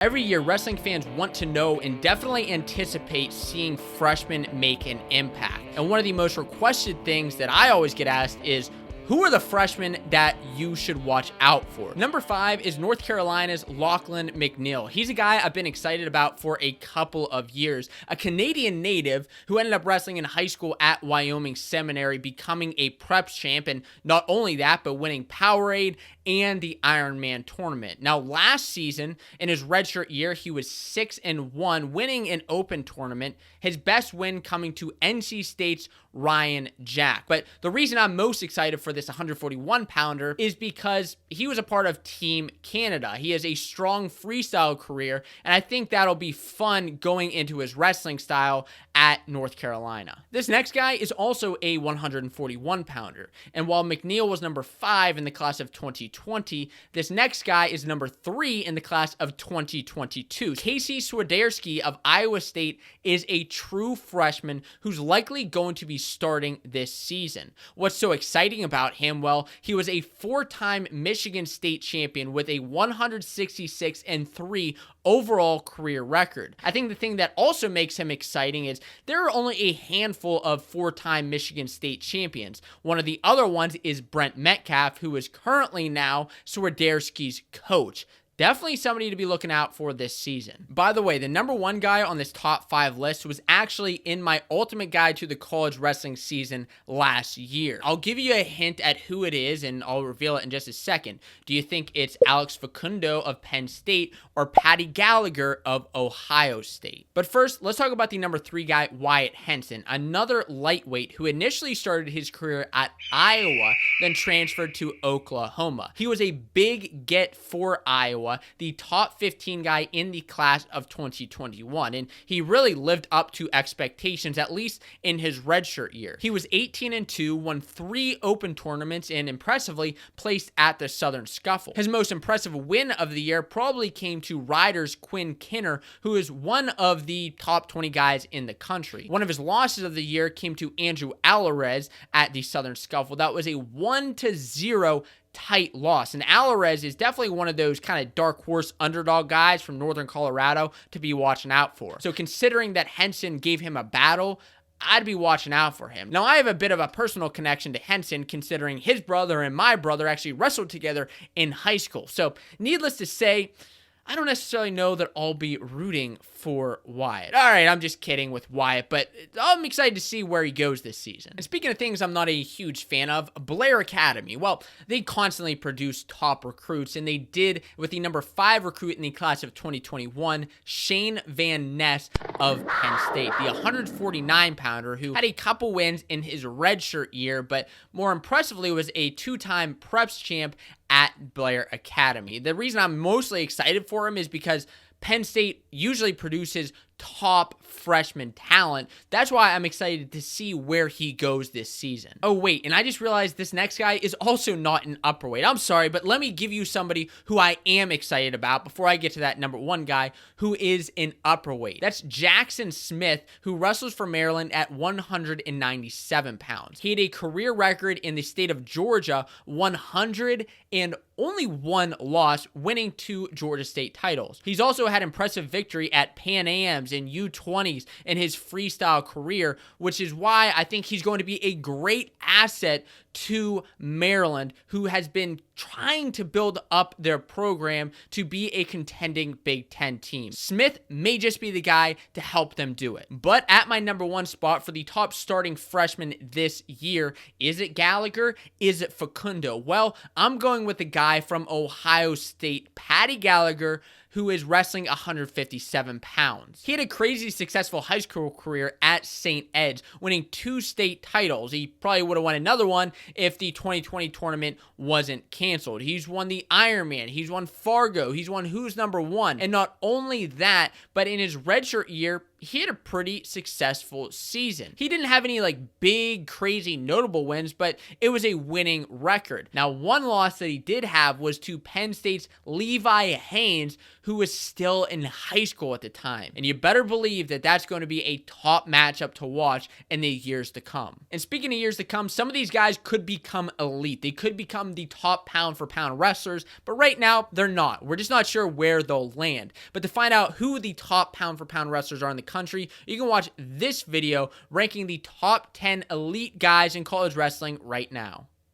Every year, wrestling fans want to know and definitely anticipate seeing freshmen make an impact. And one of the most requested things that I always get asked is, who are the freshmen that you should watch out for? Number 5 is North Carolina's Lachlan McNeil. He's a guy I've been excited about for a couple of years. A Canadian native who ended up wrestling in high school at Wyoming Seminary, becoming a preps champ, and not only that, but winning Powerade and the Ironman tournament. Now, last season, in his redshirt year, he was 6-1, winning an open tournament, his best win coming to NC State's Ryan Jack. But the reason I'm most excited for this 141-pounder is because he was a part of Team Canada. He has a strong freestyle career, and I think that'll be fun going into his wrestling style at North Carolina. This next guy is also a 141-pounder, and while McNeil was number 5 in the class of 2020, this next guy is number 3 in the class of 2022. Casey Swiderski of Iowa State is a true freshman who's likely going to be starting this season. What's so exciting about him? Well, he was a 4-time Michigan State champion with a 166-3 overall career record. I think the thing that also makes him exciting is there are only a handful of 4-time Michigan State champions. One of the other ones is Brent Metcalf, who is currently now Swiderski's coach. Definitely somebody to be looking out for this season. By the way, the number 1 guy on this top 5 list was actually in my ultimate guide to the college wrestling season last year. I'll give you a hint at who it is, and I'll reveal it in just a second. Do you think it's Alex Facundo of Penn State or Patty Gallagher of Ohio State? But first, let's talk about the number 3 guy, Wyatt Henson, another lightweight who initially started his career at Iowa, then transferred to Oklahoma. He was a big get for Iowa, the top 15 guy in the class of 2021, and he really lived up to expectations, at least in his redshirt year. He was 18-2, won 3 open tournaments, and impressively placed at the Southern Scuffle. His most impressive win of the year probably came to Ryder's Quinn Kinner, who is one of the top 20 guys in the country. One of his losses of the year came to Andrew Alvarez at the Southern Scuffle. That was a 1-0 tight loss. And Alvarez is definitely one of those kind of dark horse underdog guys from Northern Colorado to be watching out for. So considering that Henson gave him a battle, I'd be watching out for him. Now, I have a bit of a personal connection to Henson, considering his brother and my brother actually wrestled together in high school. So needless to say, I don't necessarily know that I'll be rooting for Wyatt. All right, I'm just kidding with Wyatt, but I'm excited to see where he goes this season. And speaking of things I'm not a huge fan of, Blair Academy. Well, they constantly produce top recruits, and they did with the number 5 recruit in the class of 2021, Shane Van Ness of Penn State, the 149-pounder who had a couple wins in his redshirt year, but more impressively was a 2-time preps champ at Blair Academy. The reason I'm mostly excited for him is because Penn State usually produces top freshman talent. That's why I'm excited to see where he goes this season. Oh wait, and I just realized this next guy is also not an upperweight. I'm sorry, but let me give you somebody who I am excited about before I get to that number 1 guy who is an upperweight. That's Jackson Smith, who wrestles for Maryland at 197 pounds. He had a career record in the state of Georgia, 100 and only 1 loss, winning 2 Georgia State titles. He's also had impressive victory at Pan Am's and U20s in his freestyle career, which is why I think he's going to be a great asset to Maryland, who has been trying to build up their program to be a contending Big Ten team. Smith may just be the guy to help them do it. But at my number 1 spot for the top starting freshman this year, is it Gallagher? Is it Facundo? Well, I'm going with the guy from Ohio State, Patty Gallagher, who is wrestling 157 pounds. He had a crazy successful high school career at St. Ed's, winning 2 state titles. He probably would have won another one if the 2020 tournament wasn't canceled. He's won the Ironman. He's won Fargo. He's won Who's Number 1. And not only that, but in his redshirt year, he had a pretty successful season. He didn't have any like big, crazy, notable wins, but it was a winning record. Now, one loss that he did have was to Penn State's Levi Haynes, who was still in high school at the time. And you better believe that that's going to be a top matchup to watch in the years to come. And speaking of years to come, some of these guys could become elite. They could become the top pound for pound wrestlers, but right now they're not. We're just not sure where they'll land. But to find out who the top pound for pound wrestlers are in the country, you can watch this video ranking the top 10 elite guys in college wrestling right now.